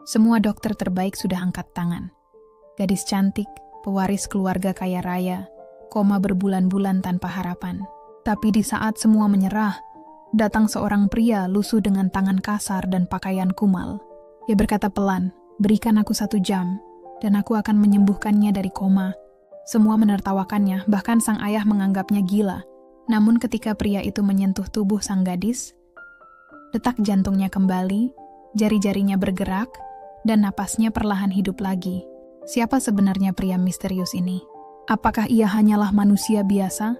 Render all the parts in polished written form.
Semua dokter terbaik sudah angkat tangan. Gadis cantik, pewaris keluarga kaya raya, koma berbulan-bulan tanpa harapan. Tapi di saat semua menyerah, datang seorang pria lusuh dengan tangan kasar dan pakaian kumal. Ia berkata pelan, "Berikan aku 1 jam, dan aku akan menyembuhkannya dari koma." Semua menertawakannya, bahkan sang ayah menganggapnya gila. Namun ketika pria itu menyentuh tubuh sang gadis, detak jantungnya kembali, jari-jarinya bergerak, dan napasnya perlahan hidup lagi. Siapa sebenarnya pria misterius ini? Apakah ia hanyalah manusia biasa?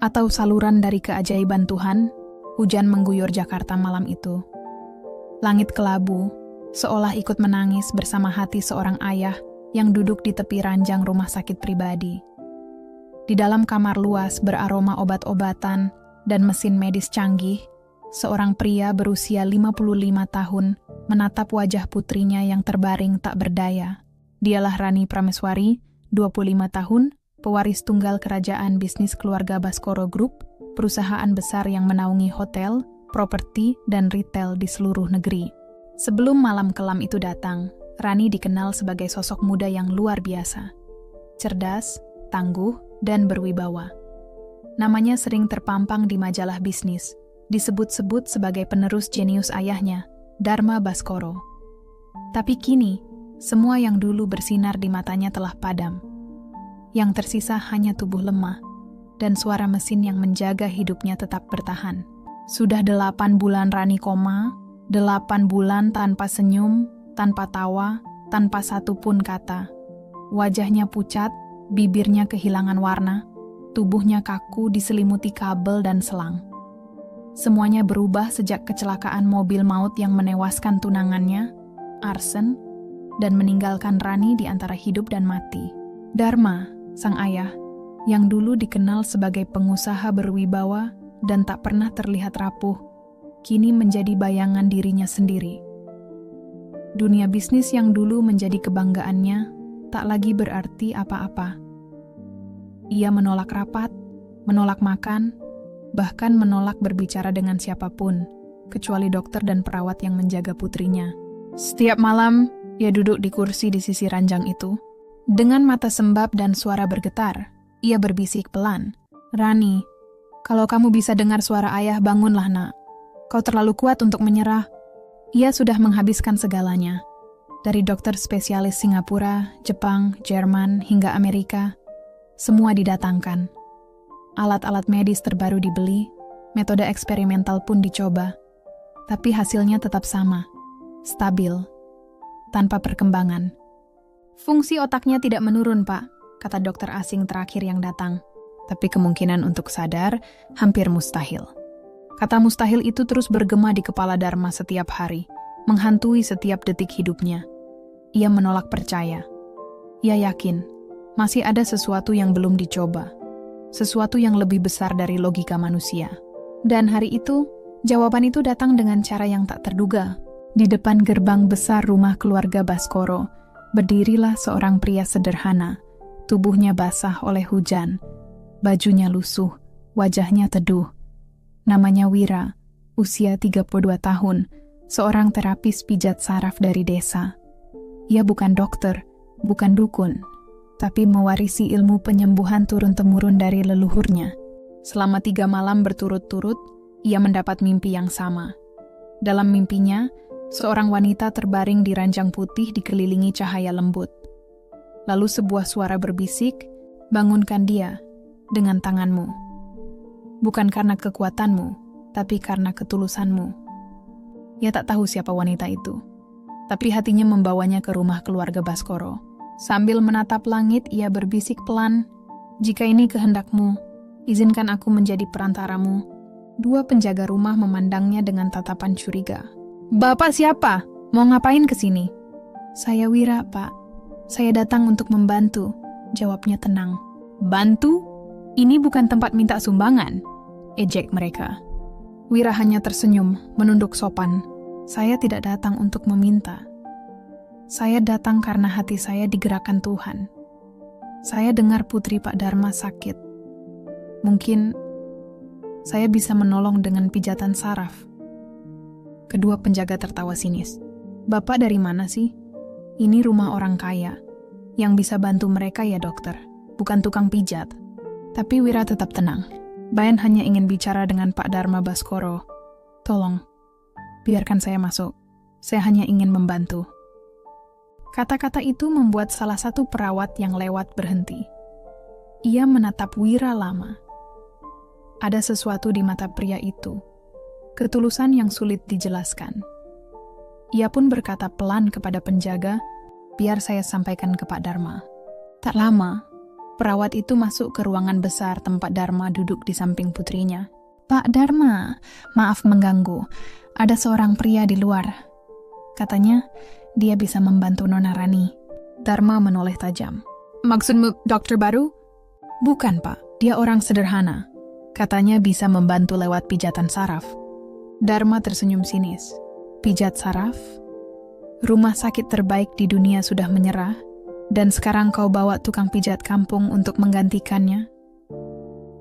Atau saluran dari keajaiban Tuhan? Hujan mengguyur Jakarta malam itu. Langit kelabu, seolah ikut menangis bersama hati seorang ayah yang duduk di tepi ranjang rumah sakit pribadi. Di dalam kamar luas beraroma obat-obatan dan mesin medis canggih, seorang pria berusia 55 tahun menatap wajah putrinya yang terbaring tak berdaya. Dialah Rani Prameswari, 25 tahun, pewaris tunggal kerajaan bisnis keluarga Baskoro Group, perusahaan besar yang menaungi hotel, properti, dan retail di seluruh negeri. Sebelum malam kelam itu datang, Rani dikenal sebagai sosok muda yang luar biasa. Cerdas, tangguh, dan berwibawa. Namanya sering terpampang di majalah bisnis, disebut-sebut sebagai penerus jenius ayahnya, Dharma Baskoro. Tapi kini, semua yang dulu bersinar di matanya telah padam. Yang tersisa hanya tubuh lemah, dan suara mesin yang menjaga hidupnya tetap bertahan. Sudah 8 bulan Rani koma, 8 bulan tanpa senyum, tanpa tawa, tanpa satu pun kata. Wajahnya pucat, bibirnya kehilangan warna, tubuhnya kaku diselimuti kabel dan selang. Semuanya berubah sejak kecelakaan mobil maut yang menewaskan tunangannya, Arsen, dan meninggalkan Rani di antara hidup dan mati. Dharma, sang ayah, yang dulu dikenal sebagai pengusaha berwibawa dan tak pernah terlihat rapuh, kini menjadi bayangan dirinya sendiri. Dunia bisnis yang dulu menjadi kebanggaannya tak lagi berarti apa-apa. Ia menolak rapat, menolak makan, bahkan menolak berbicara dengan siapapun, kecuali dokter dan perawat yang menjaga putrinya. Setiap malam, ia duduk di kursi di sisi ranjang itu. Dengan mata sembab dan suara bergetar, ia berbisik pelan, "Rani, kalau kamu bisa dengar suara ayah, bangunlah nak. Kau terlalu kuat untuk menyerah." Ia sudah menghabiskan segalanya. Dari dokter spesialis Singapura, Jepang, Jerman, hingga Amerika, semua didatangkan. Alat-alat medis terbaru dibeli, metode eksperimental pun dicoba. Tapi hasilnya tetap sama, stabil, tanpa perkembangan. "Fungsi otaknya tidak menurun, Pak," kata dokter asing terakhir yang datang. Tapi kemungkinan untuk sadar hampir mustahil. Kata mustahil itu terus bergema di kepala Dharma setiap hari, menghantui setiap detik hidupnya. Ia menolak percaya. Ia yakin, masih ada sesuatu yang belum dicoba. Sesuatu yang lebih besar dari logika manusia. Dan hari itu, jawaban itu datang dengan cara yang tak terduga. Di depan gerbang besar rumah keluarga Baskoro, berdirilah seorang pria sederhana. Tubuhnya basah oleh hujan. Bajunya lusuh, wajahnya teduh. Namanya Wira, usia 32 tahun, seorang terapis pijat saraf dari desa. Ia bukan dokter, bukan dukun, tapi mewarisi ilmu penyembuhan turun-temurun dari leluhurnya. Selama 3 malam berturut-turut, ia mendapat mimpi yang sama. Dalam mimpinya, seorang wanita terbaring di ranjang putih dikelilingi cahaya lembut. Lalu sebuah suara berbisik, "Bangunkan dia dengan tanganmu. Bukan karena kekuatanmu, tapi karena ketulusanmu." Ia tak tahu siapa wanita itu, tapi hatinya membawanya ke rumah keluarga Baskoro. Sambil menatap langit, ia berbisik pelan, "Jika ini kehendakmu, izinkan aku menjadi perantaramu." 2 penjaga rumah memandangnya dengan tatapan curiga. "Bapak siapa? Mau ngapain ke sini?" "Saya Wira, Pak. Saya datang untuk membantu," jawabnya tenang. "Bantu? Ini bukan tempat minta sumbangan," ejek mereka. Wira hanya tersenyum, menunduk sopan. "Saya tidak datang untuk meminta. Saya datang karena hati saya digerakkan Tuhan. Saya dengar putri Pak Dharma sakit. Mungkin saya bisa menolong dengan pijatan saraf." Kedua penjaga tertawa sinis. "Bapak dari mana sih? Ini rumah orang kaya. Yang bisa bantu mereka ya dokter, bukan tukang pijat." Tapi Wira tetap tenang. Bayan hanya ingin bicara dengan Pak Dharma Baskoro. "Tolong, biarkan saya masuk. Saya hanya ingin membantu." Kata-kata itu membuat salah satu perawat yang lewat berhenti. Ia menatap Wira lama. Ada sesuatu di mata pria itu. Ketulusan yang sulit dijelaskan. Ia pun berkata pelan kepada penjaga, "Biar saya sampaikan ke Pak Dharma." Tak lama, perawat itu masuk ke ruangan besar tempat Dharma duduk di samping putrinya. "Pak Dharma, maaf mengganggu. Ada seorang pria di luar. Katanya, dia bisa membantu Nona Rani." Dharma menoleh tajam. "Maksudmu dokter baru?" "Bukan, Pak. Dia orang sederhana. Katanya bisa membantu lewat pijatan saraf." Dharma tersenyum sinis. "Pijat saraf? Rumah sakit terbaik di dunia sudah menyerah, dan sekarang kau bawa tukang pijat kampung untuk menggantikannya?"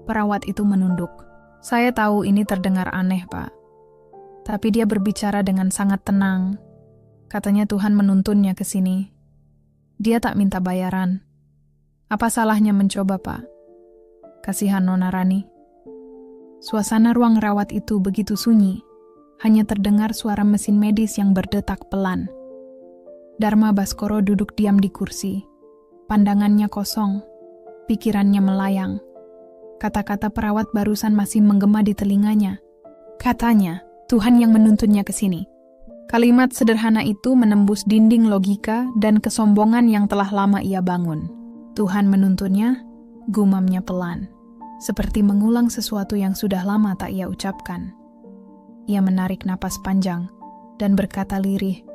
Perawat itu menunduk. "Saya tahu ini terdengar aneh, Pak. Tapi dia berbicara dengan sangat tenang. Katanya Tuhan menuntunnya ke sini. Dia tak minta bayaran. Apa salahnya mencoba, Pak? Kasihan Nona Rani." Suasana ruang rawat itu begitu sunyi. Hanya terdengar suara mesin medis yang berdetak pelan. Dharma Baskoro duduk diam di kursi. Pandangannya kosong. Pikirannya melayang. Kata-kata perawat barusan masih menggema di telinganya. Katanya, Tuhan yang menuntunnya ke sini. Kalimat sederhana itu menembus dinding logika dan kesombongan yang telah lama ia bangun. Tuhan menuntunnya, gumamnya pelan. Seperti mengulang sesuatu yang sudah lama tak ia ucapkan. Ia menarik napas panjang dan berkata lirih,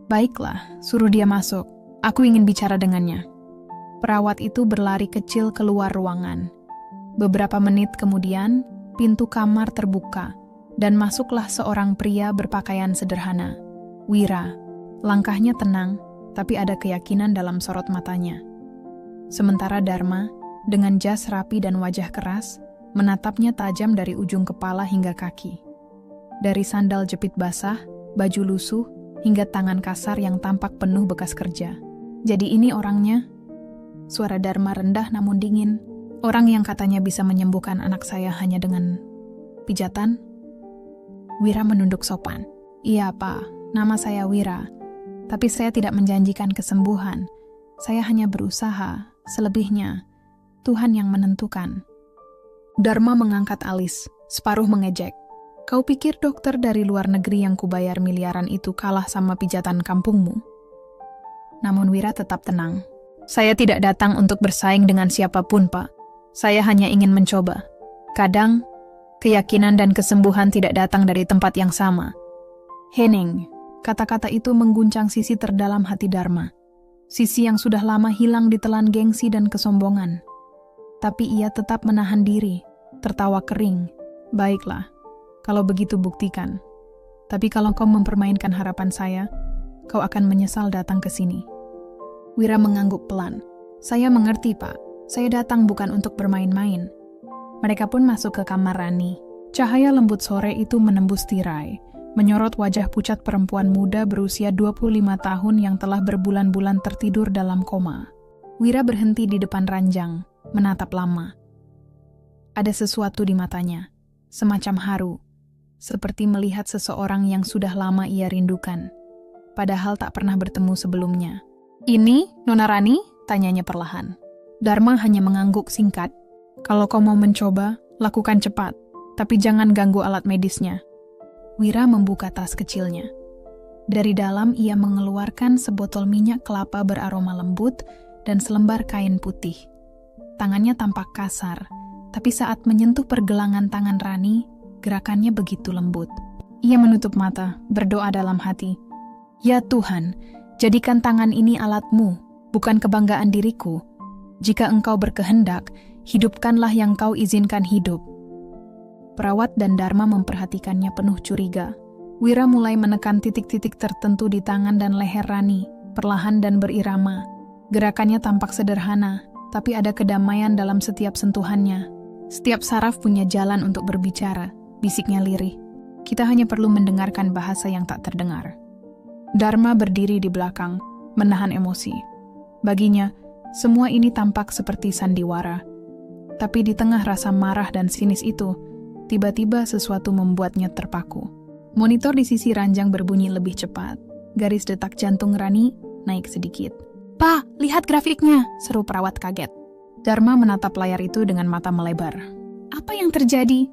"Baiklah, suruh dia masuk. Aku ingin bicara dengannya." Perawat itu berlari kecil keluar ruangan. Beberapa menit kemudian, pintu kamar terbuka dan masuklah seorang pria berpakaian sederhana. Wira. Langkahnya tenang, tapi ada keyakinan dalam sorot matanya. Sementara Dharma, dengan jas rapi dan wajah keras, menatapnya tajam dari ujung kepala hingga kaki. Dari sandal jepit basah, baju lusuh, hingga tangan kasar yang tampak penuh bekas kerja. "Jadi ini orangnya?" Suara Dharma rendah namun dingin. "Orang yang katanya bisa menyembuhkan anak saya hanya dengan pijatan?" Wira menunduk sopan. "Iya, Pak. Nama saya Wira. Tapi saya tidak menjanjikan kesembuhan. Saya hanya berusaha. Selebihnya, Tuhan yang menentukan." Dharma mengangkat alis, separuh mengejek. "Kau pikir dokter dari luar negeri yang kubayar miliaran itu kalah sama pijatan kampungmu?" Namun Wira tetap tenang. "Saya tidak datang untuk bersaing dengan siapapun, Pak. Saya hanya ingin mencoba. Kadang, keyakinan dan kesembuhan tidak datang dari tempat yang sama." "Henning," kata-kata itu mengguncang sisi terdalam hati Dharma. Sisi yang sudah lama hilang ditelan gengsi dan kesombongan. Tapi ia tetap menahan diri, tertawa kering. "Baiklah. Kalau begitu buktikan. Tapi kalau kau mempermainkan harapan saya, kau akan menyesal datang ke sini." Wira mengangguk pelan. "Saya mengerti, Pak. Saya datang bukan untuk bermain-main." Mereka pun masuk ke kamar Rani. Cahaya lembut sore itu menembus tirai, menyorot wajah pucat perempuan muda berusia 25 tahun yang telah berbulan-bulan tertidur dalam koma. Wira berhenti di depan ranjang, menatap lama. Ada sesuatu di matanya, semacam haru. Seperti melihat seseorang yang sudah lama ia rindukan, padahal tak pernah bertemu sebelumnya. "Ini, Nona Rani?" tanyanya perlahan. Dharma hanya mengangguk singkat. "Kalau kau mau mencoba, lakukan cepat, tapi jangan ganggu alat medisnya." Wira membuka tas kecilnya. Dari dalam ia mengeluarkan sebotol minyak kelapa beraroma lembut dan selembar kain putih. Tangannya tampak kasar, tapi saat menyentuh pergelangan tangan Rani, gerakannya begitu lembut. Ia menutup mata, berdoa dalam hati. "Ya Tuhan, jadikan tangan ini alatmu, bukan kebanggaan diriku. Jika Engkau berkehendak, hidupkanlah yang Kau izinkan hidup." Perawat dan Dharma memperhatikannya penuh curiga. Wira mulai menekan titik-titik tertentu di tangan dan leher Rani, perlahan dan berirama. Gerakannya tampak sederhana, tapi ada kedamaian dalam setiap sentuhannya. Setiap saraf punya jalan untuk berbicara. Bisiknya lirih. "Kita hanya perlu mendengarkan bahasa yang tak terdengar." Dharma berdiri di belakang, menahan emosi. Baginya, semua ini tampak seperti sandiwara. Tapi di tengah rasa marah dan sinis itu, tiba-tiba sesuatu membuatnya terpaku. Monitor di sisi ranjang berbunyi lebih cepat. Garis detak jantung Rani naik sedikit. "Pak, lihat grafiknya!" seru perawat kaget. Dharma menatap layar itu dengan mata melebar. "Apa yang terjadi?"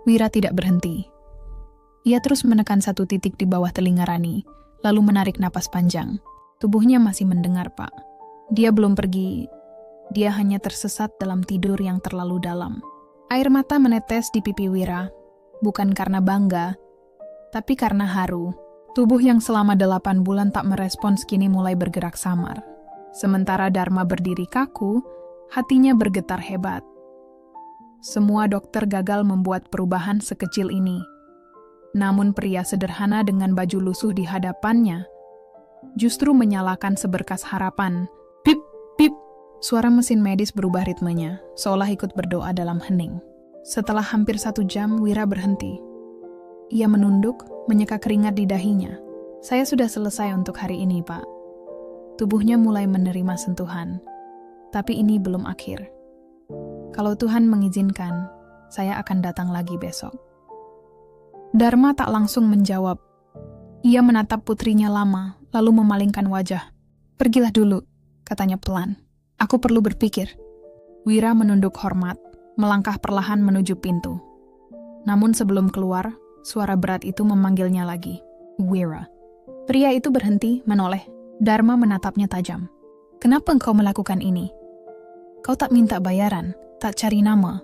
Wira tidak berhenti. Ia terus menekan satu titik di bawah telinga Rani, lalu menarik napas panjang. Tubuhnya masih mendengar, Pak. Dia belum pergi. Dia hanya tersesat dalam tidur yang terlalu dalam. Air mata menetes di pipi Wira, bukan karena bangga, tapi karena haru. Tubuh yang selama 8 bulan tak merespons kini mulai bergerak samar. Sementara Dharma berdiri kaku, hatinya bergetar hebat. Semua dokter gagal membuat perubahan sekecil ini. Namun pria sederhana dengan baju lusuh di hadapannya justru menyalakan seberkas harapan. Pip, pip. Suara mesin medis berubah ritmenya, seolah ikut berdoa dalam hening. Setelah hampir 1 jam, Wira berhenti. Ia menunduk, menyeka keringat di dahinya. "Saya sudah selesai untuk hari ini, Pak." Tubuhnya mulai menerima sentuhan. Tapi ini belum akhir. "Kalau Tuhan mengizinkan, saya akan datang lagi besok." Dharma tak langsung menjawab. Ia menatap putrinya lama, lalu memalingkan wajah. "Pergilah dulu," katanya pelan. "Aku perlu berpikir." Wira menunduk hormat, melangkah perlahan menuju pintu. Namun sebelum keluar, suara berat itu memanggilnya lagi. "Wira." Pria itu berhenti, menoleh. Dharma menatapnya tajam. "Kenapa engkau melakukan ini? Kau tak minta bayaran, tak cari nama.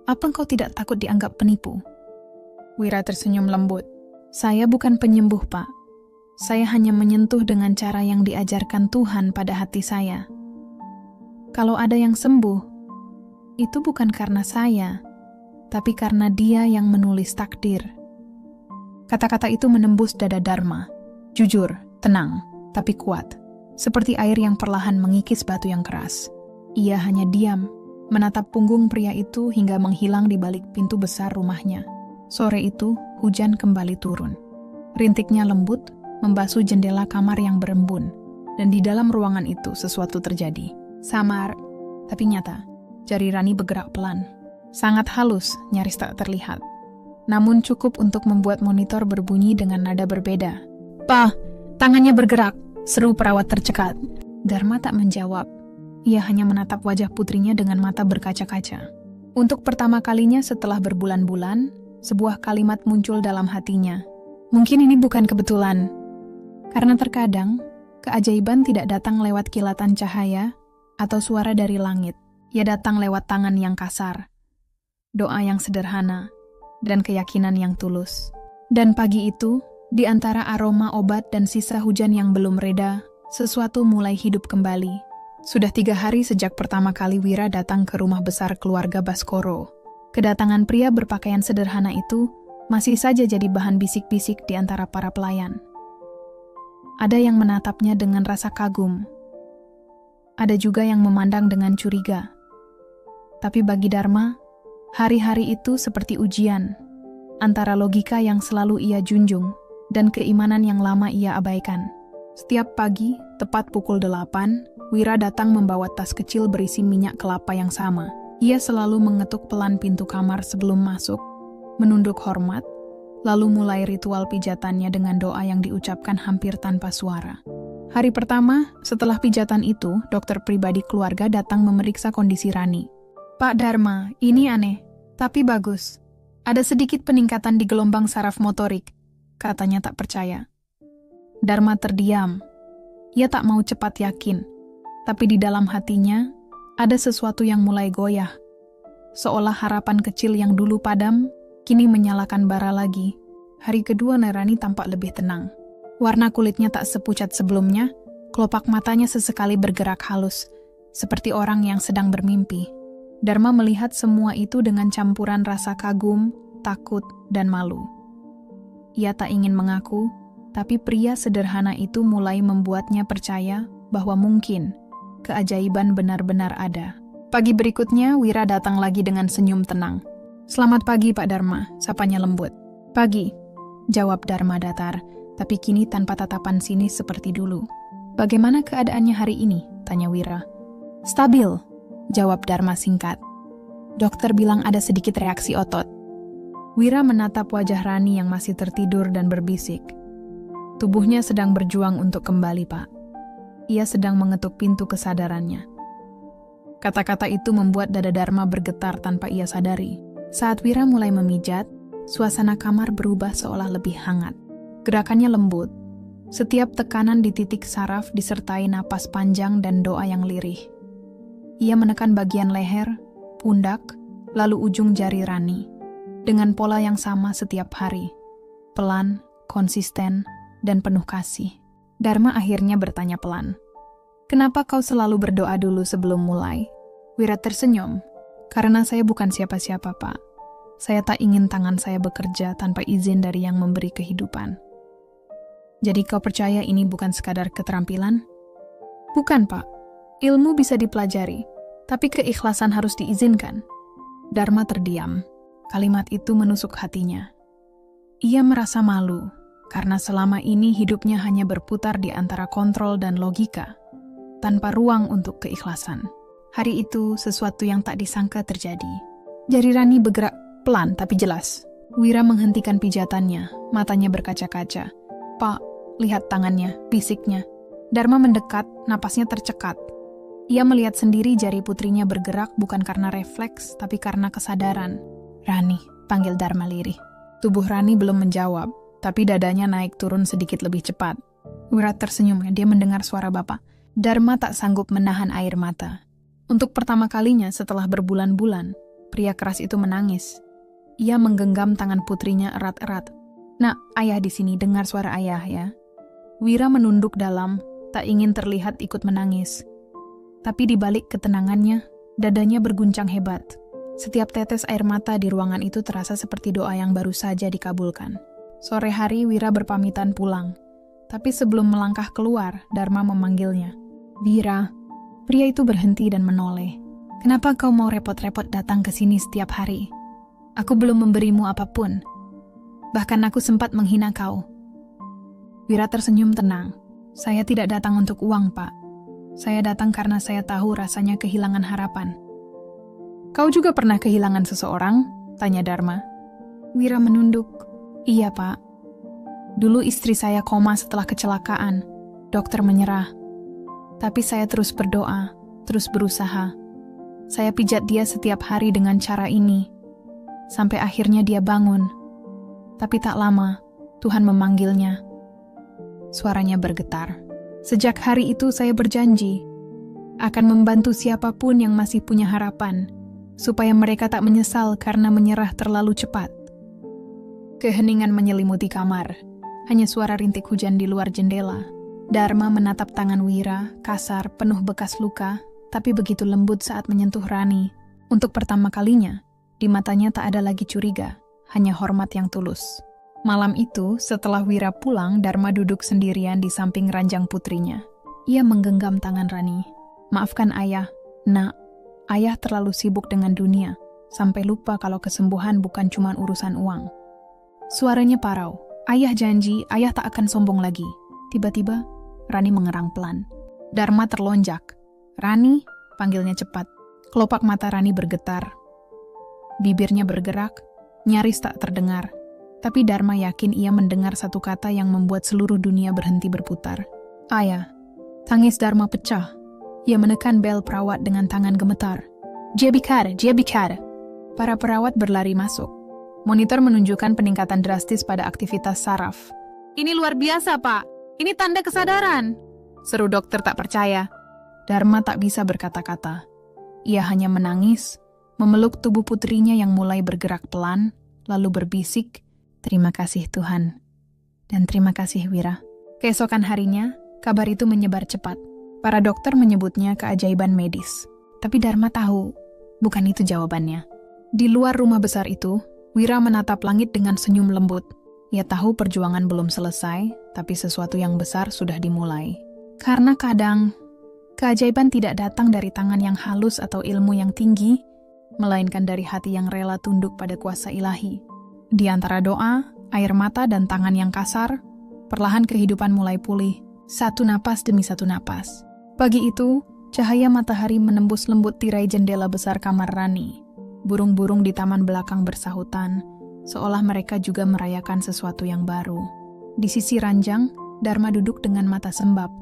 Apa engkau tidak takut dianggap penipu?" Wira tersenyum lembut. "Saya bukan penyembuh, Pak. Saya hanya menyentuh dengan cara yang diajarkan Tuhan pada hati saya. Kalau ada yang sembuh, itu bukan karena saya, tapi karena Dia yang menulis takdir." Kata-kata itu menembus dada Dharma. Jujur, tenang, tapi kuat. Seperti air yang perlahan mengikis batu yang keras. Ia hanya diam, menatap punggung pria itu hingga menghilang di balik pintu besar rumahnya. Sore itu, hujan kembali turun. Rintiknya lembut, membasuh jendela kamar yang berembun. Dan di dalam ruangan itu sesuatu terjadi. Samar, tapi nyata. Jari Rani bergerak pelan. Sangat halus, nyaris tak terlihat. Namun cukup untuk membuat monitor berbunyi dengan nada berbeda. "Pa, tangannya bergerak," seru perawat tercekat. Dharma tak menjawab. Ia hanya menatap wajah putrinya dengan mata berkaca-kaca. Untuk pertama kalinya setelah berbulan-bulan, sebuah kalimat muncul dalam hatinya. Mungkin ini bukan kebetulan. Karena terkadang, keajaiban tidak datang lewat kilatan cahaya atau suara dari langit. Ia datang lewat tangan yang kasar, doa yang sederhana, dan keyakinan yang tulus. Dan pagi itu, di antara aroma obat dan sisa hujan yang belum reda, sesuatu mulai hidup kembali. Sudah 3 hari sejak pertama kali Wira datang ke rumah besar keluarga Baskoro. Kedatangan pria berpakaian sederhana itu masih saja jadi bahan bisik-bisik di antara para pelayan. Ada yang menatapnya dengan rasa kagum. Ada juga yang memandang dengan curiga. Tapi bagi Dharma, hari-hari itu seperti ujian antara logika yang selalu ia junjung dan keimanan yang lama ia abaikan. Setiap pagi, tepat pukul 8, Wira datang membawa tas kecil berisi minyak kelapa yang sama. Ia selalu mengetuk pelan pintu kamar sebelum masuk, menunduk hormat, lalu mulai ritual pijatannya dengan doa yang diucapkan hampir tanpa suara. Hari pertama, setelah pijatan itu, dokter pribadi keluarga datang memeriksa kondisi Rani. "Pak Dharma, ini aneh, tapi bagus. Ada sedikit peningkatan di gelombang saraf motorik," katanya tak percaya. Dharma terdiam. Ia tak mau cepat yakin, tapi di dalam hatinya ada sesuatu yang mulai goyah. Seolah harapan kecil yang dulu padam, kini menyalakan bara lagi. Hari kedua Rani tampak lebih tenang. Warna kulitnya tak sepucat sebelumnya, kelopak matanya sesekali bergerak halus, seperti orang yang sedang bermimpi. Dharma melihat semua itu dengan campuran rasa kagum, takut, dan malu. Ia tak ingin mengaku, tapi pria sederhana itu mulai membuatnya percaya bahwa mungkin keajaiban benar-benar ada. Pagi berikutnya, Wira datang lagi dengan senyum tenang. "Selamat pagi, Pak Dharma," sapanya lembut. "Pagi," jawab Dharma datar, tapi kini tanpa tatapan sinis seperti dulu. "Bagaimana keadaannya hari ini?" tanya Wira. "Stabil," jawab Dharma singkat. "Dokter bilang ada sedikit reaksi otot." Wira menatap wajah Rani yang masih tertidur dan berbisik. Tubuhnya sedang berjuang untuk kembali, Pak. Ia sedang mengetuk pintu kesadarannya. Kata-kata itu membuat dada Dharma bergetar tanpa ia sadari. Saat Wira mulai memijat, suasana kamar berubah seolah lebih hangat. Gerakannya lembut. Setiap tekanan di titik saraf disertai napas panjang dan doa yang lirih. Ia menekan bagian leher, pundak, lalu ujung jari Rani. Dengan pola yang sama setiap hari. Pelan, konsisten, dan penuh kasih. Dharma akhirnya bertanya pelan. "Kenapa kau selalu berdoa dulu sebelum mulai?" Wira tersenyum. "Karena saya bukan siapa-siapa, Pak. Saya tak ingin tangan saya bekerja tanpa izin dari yang memberi kehidupan." "Jadi kau percaya ini bukan sekadar keterampilan?" "Bukan, Pak. Ilmu bisa dipelajari, tapi keikhlasan harus diizinkan." Dharma terdiam. Kalimat itu menusuk hatinya. Ia merasa malu, karena selama ini hidupnya hanya berputar di antara kontrol dan logika, tanpa ruang untuk keikhlasan. Hari itu, sesuatu yang tak disangka terjadi. Jari Rani bergerak pelan tapi jelas. Wira menghentikan pijatannya, matanya berkaca-kaca. "Pak, lihat tangannya," bisiknya. Dharma mendekat, napasnya tercekat. Ia melihat sendiri jari putrinya bergerak bukan karena refleks, tapi karena kesadaran. "Rani," panggil Dharma lirih. Tubuh Rani belum menjawab, tapi dadanya naik turun sedikit lebih cepat. Wira tersenyum, dia mendengar suara bapak. Dharma tak sanggup menahan air mata. Untuk pertama kalinya setelah berbulan-bulan, pria keras itu menangis. Ia menggenggam tangan putrinya erat-erat. "Nak, ayah di sini, dengar suara ayah ya." Wira menunduk dalam, tak ingin terlihat ikut menangis. Tapi di balik ketenangannya, dadanya berguncang hebat. Setiap tetes air mata di ruangan itu terasa seperti doa yang baru saja dikabulkan. Sore hari Wira berpamitan pulang. Tapi sebelum melangkah keluar, Dharma memanggilnya. "Wira." Pria itu berhenti dan menoleh. "Kenapa kau mau repot-repot datang ke sini setiap hari? Aku belum memberimu apapun. Bahkan aku sempat menghina kau." Wira tersenyum tenang. "Saya tidak datang untuk uang, Pak. Saya datang karena saya tahu rasanya kehilangan harapan." "Kau juga pernah kehilangan seseorang?" tanya Dharma. Wira menunduk. "Iya, Pak. Dulu istri saya koma setelah kecelakaan. Dokter menyerah. Tapi saya terus berdoa, terus berusaha. Saya pijat dia setiap hari dengan cara ini. Sampai akhirnya dia bangun. Tapi tak lama, Tuhan memanggilnya." Suaranya bergetar. "Sejak hari itu saya berjanji akan membantu siapapun yang masih punya harapan, supaya mereka tak menyesal karena menyerah terlalu cepat." Keheningan menyelimuti kamar. Hanya suara rintik hujan di luar jendela. Dharma menatap tangan Wira, kasar, penuh bekas luka, tapi begitu lembut saat menyentuh Rani. Untuk pertama kalinya, di matanya tak ada lagi curiga, hanya hormat yang tulus. Malam itu, setelah Wira pulang, Dharma duduk sendirian di samping ranjang putrinya. Ia menggenggam tangan Rani. "Maafkan ayah, Nak. Ayah terlalu sibuk dengan dunia, sampai lupa kalau kesembuhan bukan cuma urusan uang." Suaranya parau. "Ayah janji, ayah tak akan sombong lagi." Tiba-tiba, Rani mengerang pelan. Dharma terlonjak. "Rani," panggilnya cepat. Kelopak mata Rani bergetar. Bibirnya bergerak, nyaris tak terdengar. Tapi Dharma yakin ia mendengar satu kata yang membuat seluruh dunia berhenti berputar. "Ayah." Tangis Dharma pecah. Ia menekan bel perawat dengan tangan gemetar. Dia bicara." Para perawat berlari masuk. Monitor menunjukkan peningkatan drastis pada aktivitas saraf. "Ini luar biasa, Pak. Ini tanda kesadaran," seru dokter tak percaya. Dharma tak bisa berkata-kata. Ia hanya menangis, memeluk tubuh putrinya yang mulai bergerak pelan, lalu berbisik, "Terima kasih Tuhan." Dan terima kasih Wira. Keesokan harinya, kabar itu menyebar cepat. Para dokter menyebutnya keajaiban medis. Tapi Dharma tahu, bukan itu jawabannya. Di luar rumah besar itu, Wira menatap langit dengan senyum lembut. Ia tahu perjuangan belum selesai, tapi sesuatu yang besar sudah dimulai. Karena kadang, keajaiban tidak datang dari tangan yang halus atau ilmu yang tinggi, melainkan dari hati yang rela tunduk pada kuasa ilahi. Di antara doa, air mata dan tangan yang kasar, Perlahan kehidupan mulai pulih, satu napas demi satu napas. Pagi itu, cahaya matahari menembus lembut tirai jendela besar kamar Rani. Burung-burung di taman belakang bersahutan, seolah mereka juga merayakan sesuatu yang baru. Di sisi ranjang, Dharma duduk dengan mata sembab.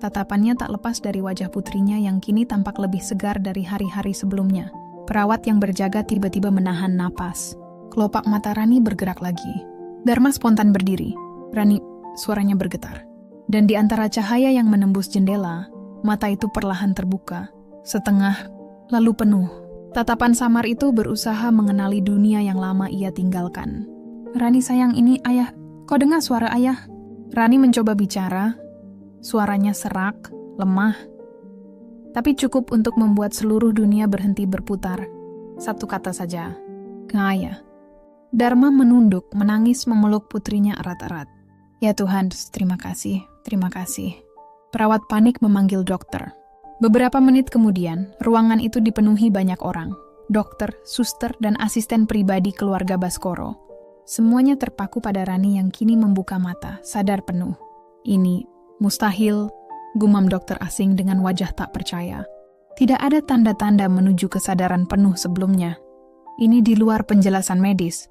Tatapannya tak lepas dari wajah putrinya yang kini tampak lebih segar dari hari-hari sebelumnya. Perawat yang berjaga tiba-tiba menahan napas. Kelopak mata Rani bergerak lagi. Dharma spontan berdiri. Rani, suaranya bergetar. Dan di antara cahaya yang menembus jendela, mata itu perlahan terbuka. Setengah, lalu penuh. Tatapan samar itu berusaha mengenali dunia yang lama ia tinggalkan. Rani sayang, ini ayah. Kau dengar suara ayah? Rani mencoba bicara. Suaranya serak, lemah. Tapi cukup untuk membuat seluruh dunia berhenti berputar. Satu kata saja. Ayah. Dharma menunduk, menangis memeluk putrinya erat-erat. Ya Tuhan, terima kasih, terima kasih. Perawat panik memanggil dokter. Beberapa menit kemudian, ruangan itu dipenuhi banyak orang. Dokter, suster, dan asisten pribadi keluarga Baskoro. Semuanya terpaku pada Rani yang kini membuka mata, sadar penuh. Ini mustahil, gumam dokter asing dengan wajah tak percaya. Tidak ada tanda-tanda menuju kesadaran penuh sebelumnya. Ini di luar penjelasan medis.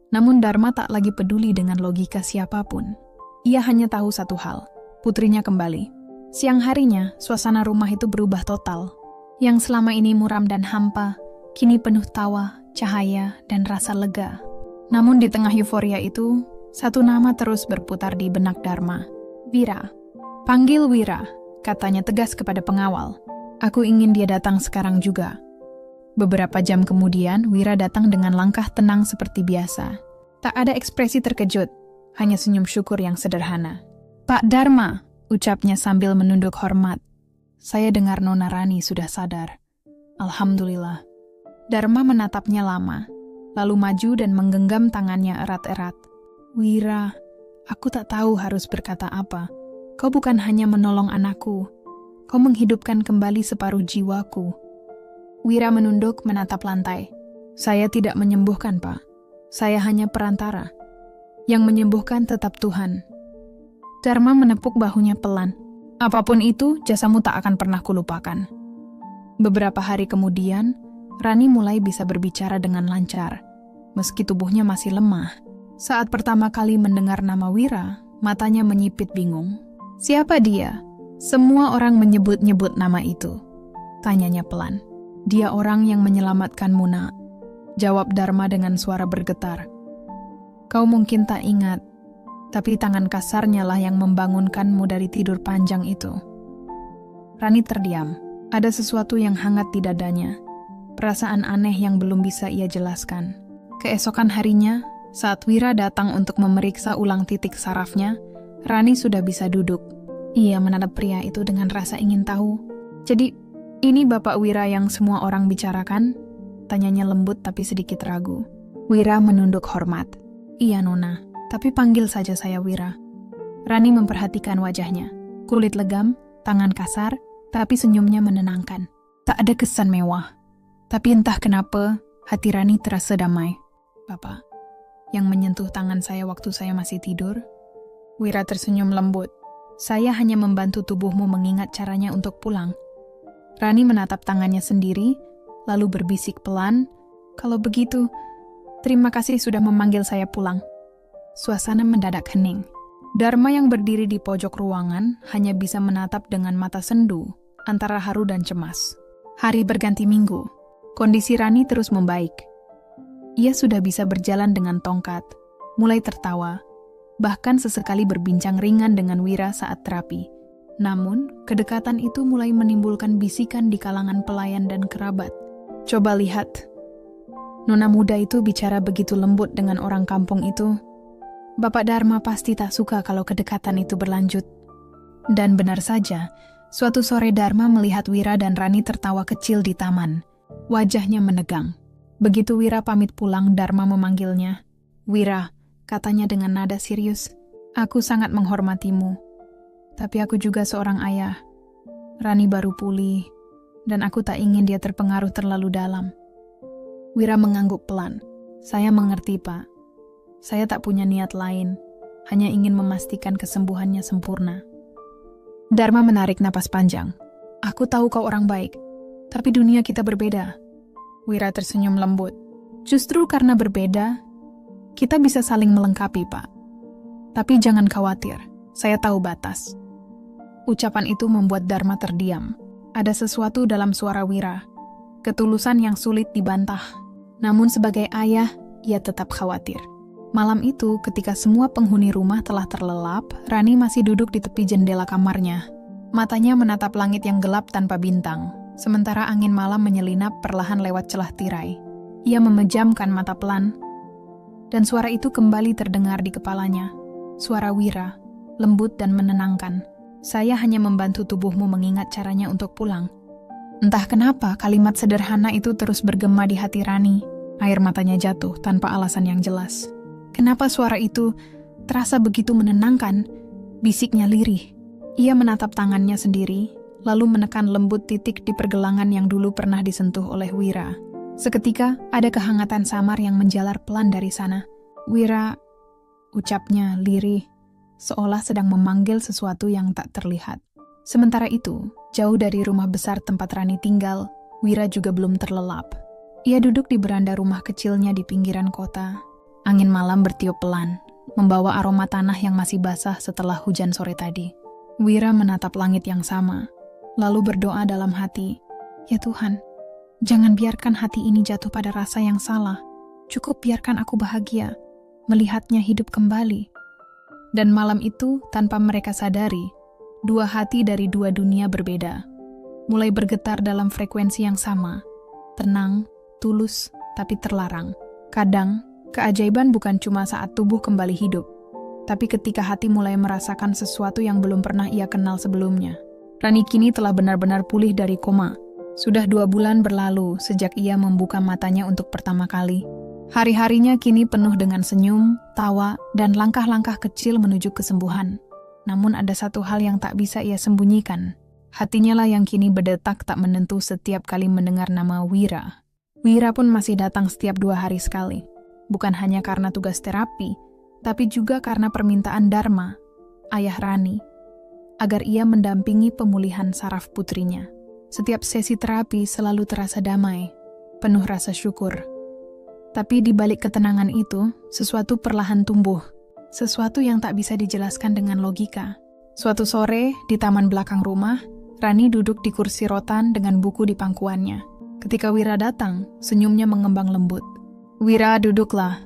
Namun Dharma tak lagi peduli dengan logika siapapun. Ia hanya tahu satu hal, putrinya kembali. Siang harinya, suasana rumah itu berubah total. Yang selama ini muram dan hampa, kini penuh tawa, cahaya, dan rasa lega. Namun di tengah euforia itu, satu nama terus berputar di benak Dharma. Wira. Panggil Wira, katanya tegas kepada pengawal. Aku ingin dia datang sekarang juga. Beberapa jam kemudian, Wira datang dengan langkah tenang seperti biasa. Tak ada ekspresi terkejut, hanya senyum syukur yang sederhana. Pak Dharma, ucapnya sambil menunduk hormat. Saya dengar Nona Rani sudah sadar. Alhamdulillah. Dharma menatapnya lama, lalu maju dan menggenggam tangannya erat-erat. Wira, aku tak tahu harus berkata apa. Kau bukan hanya menolong anakku, kau menghidupkan kembali separuh jiwaku. Wira menunduk menatap lantai. Saya tidak menyembuhkan, Pak. Saya hanya perantara. Yang menyembuhkan tetap Tuhan. Dharma menepuk bahunya pelan. Apapun itu, jasamu tak akan pernah kulupakan. Beberapa hari kemudian, Rani mulai bisa berbicara dengan lancar, meski tubuhnya masih lemah. Saat pertama kali mendengar nama Wira, matanya menyipit bingung. Siapa dia? Semua orang menyebut-nyebut nama itu. Tanyanya pelan. Dia orang yang menyelamatkanmu, nak. Jawab Dharma dengan suara bergetar. Kau mungkin tak ingat, tapi tangan kasarnya lah yang membangunkanmu dari tidur panjang itu. Rani terdiam. Ada sesuatu yang hangat di dadanya. Perasaan aneh yang belum bisa ia jelaskan. Keesokan harinya, saat Wira datang untuk memeriksa ulang titik sarafnya, Rani sudah bisa duduk. Ia menatap pria itu dengan rasa ingin tahu. Jadi, ini Bapak Wira yang semua orang bicarakan? Tanyanya lembut tapi sedikit ragu. Wira menunduk hormat. Iya Nona, tapi panggil saja saya Wira. Rani memperhatikan wajahnya. Kulit legam, tangan kasar, tapi senyumnya menenangkan. Tak ada kesan mewah. Tapi entah kenapa, hati Rani terasa damai. Bapak, yang menyentuh tangan saya waktu saya masih tidur? Wira tersenyum lembut. Saya hanya membantu tubuhmu mengingat caranya untuk pulang. Rani menatap tangannya sendiri, lalu berbisik pelan, kalau begitu, terima kasih sudah memanggil saya pulang. Suasana mendadak hening. Dharma yang berdiri di pojok ruangan hanya bisa menatap dengan mata sendu, antara haru dan cemas. Hari berganti minggu, kondisi Rani terus membaik. Ia sudah bisa berjalan dengan tongkat, mulai tertawa, bahkan sesekali berbincang ringan dengan Wira saat terapi. Namun, kedekatan itu mulai menimbulkan bisikan di kalangan pelayan dan kerabat. Coba lihat, nona muda itu bicara begitu lembut dengan orang kampung itu. Bapak Dharma pasti tak suka kalau kedekatan itu berlanjut. Dan benar saja, suatu sore Dharma melihat Wira dan Rani tertawa kecil di taman. Wajahnya menegang. Begitu Wira pamit pulang, Dharma memanggilnya. Wira, katanya dengan nada serius, aku sangat menghormatimu. Tapi aku juga seorang ayah. Rani baru pulih, dan aku tak ingin dia terpengaruh terlalu dalam. Wira mengangguk pelan. Saya mengerti, Pak. Saya tak punya niat lain. hanya ingin memastikan kesembuhannya sempurna. Dharma menarik napas panjang. Aku tahu kau orang baik, tapi dunia kita berbeda. Wira tersenyum lembut. Justru karena berbeda, kita bisa saling melengkapi, Pak. Tapi jangan khawatir, saya tahu batas. Ucapan itu membuat Dharma terdiam. Ada sesuatu dalam suara Wira, ketulusan yang sulit dibantah. Namun sebagai ayah, ia tetap khawatir. Malam itu, ketika semua penghuni rumah telah terlelap, Rani masih duduk di tepi jendela kamarnya. Matanya menatap langit yang gelap tanpa bintang, sementara angin malam menyelinap perlahan lewat celah tirai. Ia memejamkan mata pelan, dan suara itu kembali terdengar di kepalanya. Suara Wira, lembut dan menenangkan. Saya hanya membantu tubuhmu mengingat caranya untuk pulang. Entah kenapa kalimat sederhana itu terus bergema di hati Rani. Air matanya jatuh tanpa alasan yang jelas. Kenapa suara itu terasa begitu menenangkan? Bisiknya lirih. Ia menatap tangannya sendiri, lalu menekan lembut titik di pergelangan yang dulu pernah disentuh oleh Wira. Seketika, ada kehangatan samar yang menjalar pelan dari sana. Wira, ucapnya lirih, seolah sedang memanggil sesuatu yang tak terlihat. Sementara itu, jauh dari rumah besar tempat Rani tinggal, Wira juga belum terlelap. Ia duduk di beranda rumah kecilnya di pinggiran kota. Angin malam bertiup pelan, membawa aroma tanah yang masih basah setelah hujan sore tadi. Wira menatap langit yang sama, lalu berdoa dalam hati, "Ya Tuhan, jangan biarkan hati ini jatuh pada rasa yang salah. Cukup biarkan aku bahagia, melihatnya hidup kembali." Dan malam itu, tanpa mereka sadari, dua hati dari dua dunia berbeda mulai bergetar dalam frekuensi yang sama, tenang, tulus, tapi terlarang. Kadang, keajaiban bukan cuma saat tubuh kembali hidup, tapi ketika hati mulai merasakan sesuatu yang belum pernah ia kenal sebelumnya. Rani kini telah benar-benar pulih dari koma. Sudah 2 bulan berlalu sejak ia membuka matanya untuk pertama kali. Hari-harinya kini penuh dengan senyum, tawa, dan langkah-langkah kecil menuju kesembuhan. Namun ada satu hal yang tak bisa ia sembunyikan. Hatinya lah yang kini berdetak tak menentu setiap kali mendengar nama Wira. Wira pun masih datang setiap 2 hari sekali. Bukan hanya karena tugas terapi, tapi juga karena permintaan Dharma, ayah Rani, agar ia mendampingi pemulihan saraf putrinya. Setiap sesi terapi selalu terasa damai, penuh rasa syukur. Tapi di balik ketenangan itu, sesuatu perlahan tumbuh, sesuatu yang tak bisa dijelaskan dengan logika. Suatu sore, di taman belakang rumah, Rani duduk di kursi rotan dengan buku di pangkuannya. Ketika Wira datang, senyumnya mengembang lembut. "Wira, duduklah.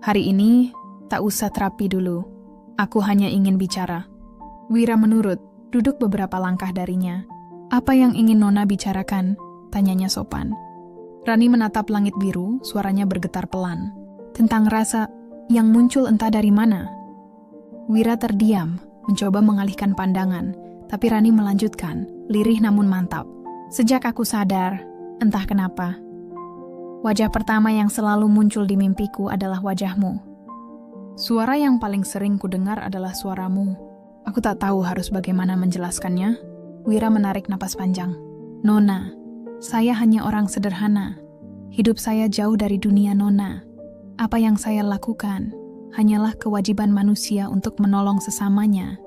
Hari ini, tak usah terapi dulu. Aku hanya ingin bicara." Wira menurut, duduk beberapa langkah darinya. "Apa yang ingin Nona bicarakan?" tanyanya sopan. Rani menatap langit biru, suaranya bergetar pelan. "Tentang rasa yang muncul entah dari mana." Wira terdiam, mencoba mengalihkan pandangan, tapi Rani melanjutkan, lirih namun mantap. "Sejak aku sadar, entah kenapa, wajah pertama yang selalu muncul di mimpiku adalah wajahmu. Suara yang paling sering kudengar adalah suaramu. Aku tak tahu harus bagaimana menjelaskannya." Wira menarik napas panjang. "Nona, saya hanya orang sederhana. Hidup saya jauh dari dunia Nona. Apa yang saya lakukan hanyalah kewajiban manusia untuk menolong sesamanya."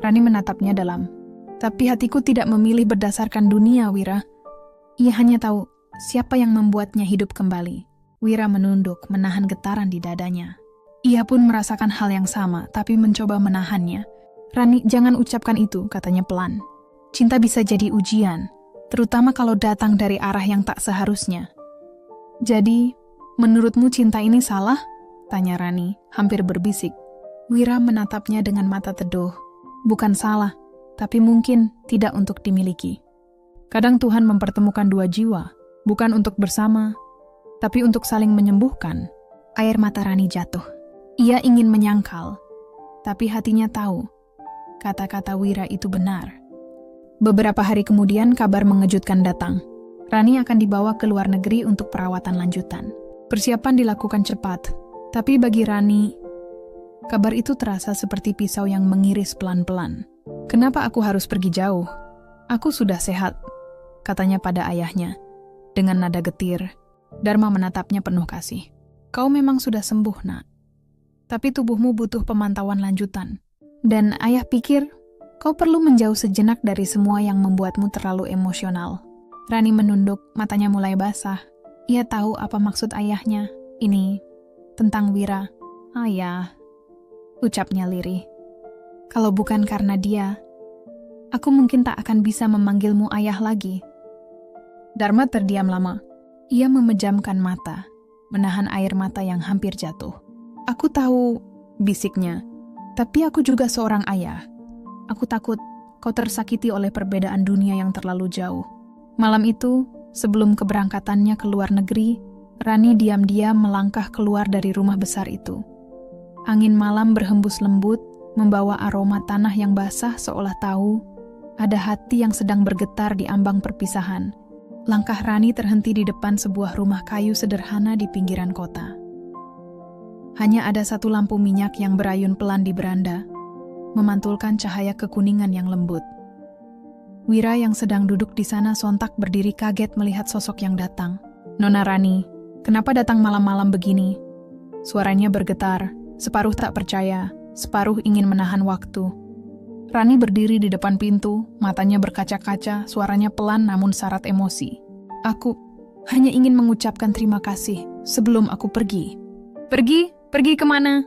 Rani menatapnya dalam. "Tapi hatiku tidak memilih berdasarkan dunia, Wira. Ia hanya tahu siapa yang membuatnya hidup kembali." Wira menunduk, menahan getaran di dadanya. Ia pun merasakan hal yang sama, tapi mencoba menahannya. "Rani, jangan ucapkan itu," katanya pelan. "Cinta bisa jadi ujian, terutama kalau datang dari arah yang tak seharusnya." "Jadi, menurutmu cinta ini salah?" tanya Rani, hampir berbisik. Wira menatapnya dengan mata teduh. "Bukan salah, tapi mungkin tidak untuk dimiliki. Kadang Tuhan mempertemukan 2 jiwa, bukan untuk bersama, tapi untuk saling menyembuhkan." Air mata Rani jatuh. Ia ingin menyangkal, tapi hatinya tahu, kata-kata Wira itu benar. Beberapa hari kemudian kabar mengejutkan datang. Rani akan dibawa ke luar negeri untuk perawatan lanjutan. Persiapan dilakukan cepat, tapi bagi Rani, kabar itu terasa seperti pisau yang mengiris pelan-pelan. "Kenapa aku harus pergi jauh? Aku sudah sehat," katanya pada ayahnya. Dengan nada getir, Dharma menatapnya penuh kasih. "Kau memang sudah sembuh, Nak. Tapi tubuhmu butuh pemantauan lanjutan. Dan ayah pikir, kau perlu menjauh sejenak dari semua yang membuatmu terlalu emosional. Rani menunduk, matanya mulai basah. Ia tahu apa maksud ayahnya. Ini tentang Wira. Ayah, ucapnya lirih. Kalau bukan karena dia, aku mungkin tak akan bisa memanggilmu ayah lagi. Dharma terdiam lama. Ia memejamkan mata, menahan air mata yang hampir jatuh. Aku tahu, bisiknya, tapi aku juga seorang ayah. Aku takut kau tersakiti oleh perbedaan dunia yang terlalu jauh. Malam itu, sebelum keberangkatannya ke luar negeri, Rani diam-diam melangkah keluar dari rumah besar itu. Angin malam berhembus lembut, membawa aroma tanah yang basah seolah tahu ada hati yang sedang bergetar di ambang perpisahan. Langkah Rani terhenti di depan sebuah rumah kayu sederhana di pinggiran kota. Hanya ada satu lampu minyak yang berayun pelan di beranda, memantulkan cahaya kekuningan yang lembut. Wira yang sedang duduk di sana sontak berdiri kaget melihat sosok yang datang. "Nona Rani, kenapa datang malam-malam begini?" Suaranya bergetar, separuh tak percaya, separuh ingin menahan waktu. Rani berdiri di depan pintu, matanya berkaca-kaca, suaranya pelan namun syarat emosi. "Aku hanya ingin mengucapkan terima kasih sebelum aku pergi." "Pergi? Pergi kemana?"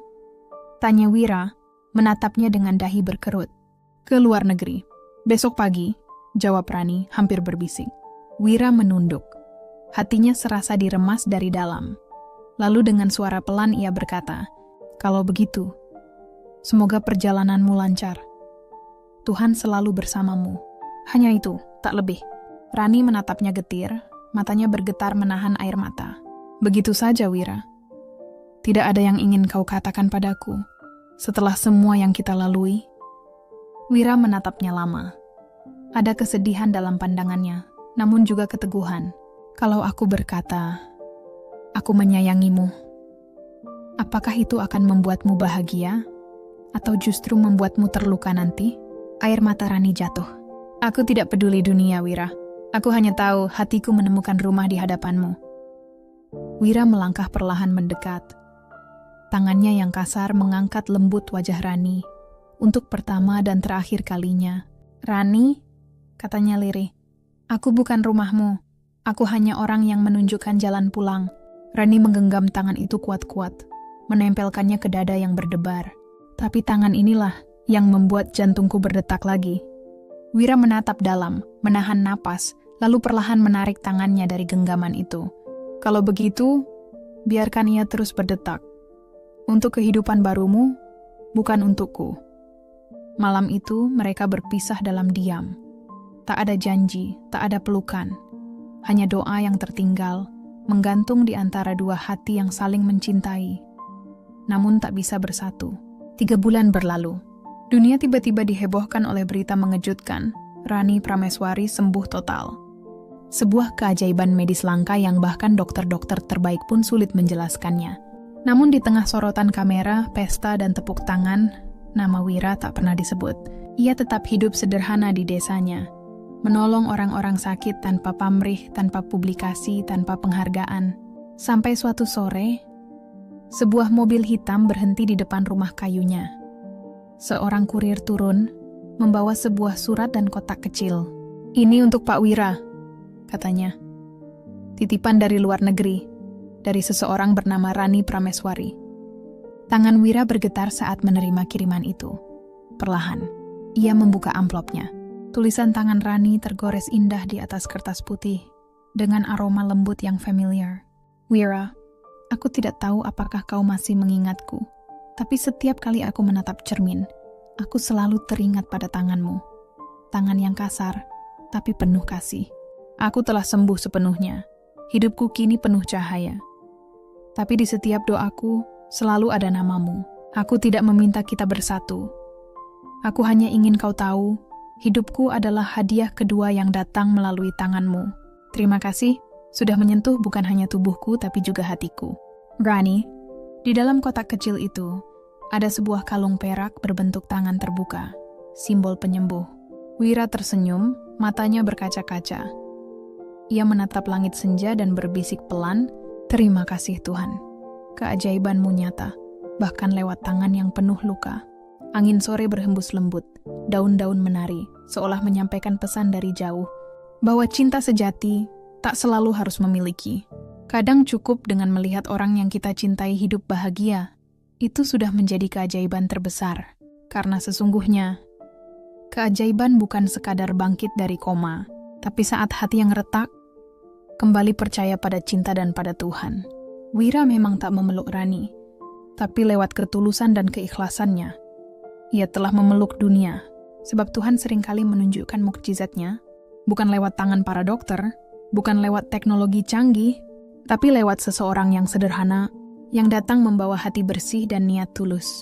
tanya Wira, menatapnya dengan dahi berkerut. "Ke luar negeri. Besok pagi," jawab Rani hampir berbisik. Wira menunduk. Hatinya serasa diremas dari dalam. Lalu dengan suara pelan ia berkata, "Kalau begitu, semoga perjalananmu lancar. Tuhan selalu bersamamu." Hanya itu, tak lebih. Rani menatapnya getir, matanya bergetar menahan air mata. "Begitu saja, Wira. Tidak ada yang ingin kau katakan padaku setelah semua yang kita lalui?" Wira menatapnya lama. Ada kesedihan dalam pandangannya, namun juga keteguhan. "Kalau aku berkata, aku menyayangimu, apakah itu akan membuatmu bahagia? Atau justru membuatmu terluka nanti?" Air mata Rani jatuh. "Aku tidak peduli dunia, Wira. Aku hanya tahu hatiku menemukan rumah di hadapanmu." Wira melangkah perlahan mendekat. Tangannya yang kasar mengangkat lembut wajah Rani. Untuk pertama dan terakhir kalinya. "Rani," katanya lirih, "aku bukan rumahmu. Aku hanya orang yang menunjukkan jalan pulang." Rani menggenggam tangan itu kuat-kuat, menempelkannya ke dada yang berdebar. Tapi tangan inilah yang membuat jantungku berdetak lagi. Wira menatap dalam, menahan napas, lalu perlahan menarik tangannya dari genggaman itu. "Kalau begitu, biarkan ia terus berdetak. Untuk kehidupan barumu, bukan untukku." Malam itu mereka berpisah dalam diam. Tak ada janji, tak ada pelukan. Hanya doa yang tertinggal, menggantung di antara dua hati yang saling mencintai. Namun tak bisa bersatu. 3 bulan berlalu. Dunia tiba-tiba dihebohkan oleh berita mengejutkan. Rani Prameswari sembuh total. Sebuah keajaiban medis langka yang bahkan dokter-dokter terbaik pun sulit menjelaskannya. Namun di tengah sorotan kamera, pesta, dan tepuk tangan, nama Wira tak pernah disebut. Ia tetap hidup sederhana di desanya, menolong orang-orang sakit tanpa pamrih, tanpa publikasi, tanpa penghargaan. Sampai suatu sore, sebuah mobil hitam berhenti di depan rumah kayunya. Seorang kurir turun, membawa sebuah surat dan kotak kecil. "Ini untuk Pak Wira," katanya. "Titipan dari luar negeri, dari seseorang bernama Rani Prameswari." Tangan Wira bergetar saat menerima kiriman itu. Perlahan, ia membuka amplopnya. Tulisan tangan Rani tergores indah di atas kertas putih, dengan aroma lembut yang familiar. "Wira, aku tidak tahu apakah kau masih mengingatku, tapi setiap kali aku menatap cermin, aku selalu teringat pada tanganmu. Tangan yang kasar, tapi penuh kasih. Aku telah sembuh sepenuhnya. Hidupku kini penuh cahaya. Tapi di setiap doaku, selalu ada namamu. Aku tidak meminta kita bersatu. Aku hanya ingin kau tahu, hidupku adalah hadiah kedua yang datang melalui tanganmu. Terima kasih, sudah menyentuh bukan hanya tubuhku, tapi juga hatiku. Rani." Di dalam kotak kecil itu, ada sebuah kalung perak berbentuk tangan terbuka, simbol penyembuh. Wira tersenyum, matanya berkaca-kaca. Ia menatap langit senja dan berbisik pelan, "Terima kasih Tuhan. Keajaibanmu nyata." bahkan lewat tangan yang penuh luka. Angin sore berhembus lembut, daun-daun menari, seolah menyampaikan pesan dari jauh, bahwa cinta sejati tak selalu harus memiliki. Kadang cukup dengan melihat orang yang kita cintai hidup bahagia, itu sudah menjadi keajaiban terbesar. Karena sesungguhnya, keajaiban bukan sekadar bangkit dari koma, tapi saat hati yang retak, kembali percaya pada cinta dan pada Tuhan. Wira memang tak memeluk Rani, tapi lewat ketulusan dan keikhlasannya, ia telah memeluk dunia, sebab Tuhan seringkali menunjukkan mukjizatnya, bukan lewat tangan para dokter, bukan lewat teknologi canggih, tapi lewat seseorang yang sederhana, yang datang membawa hati bersih dan niat tulus.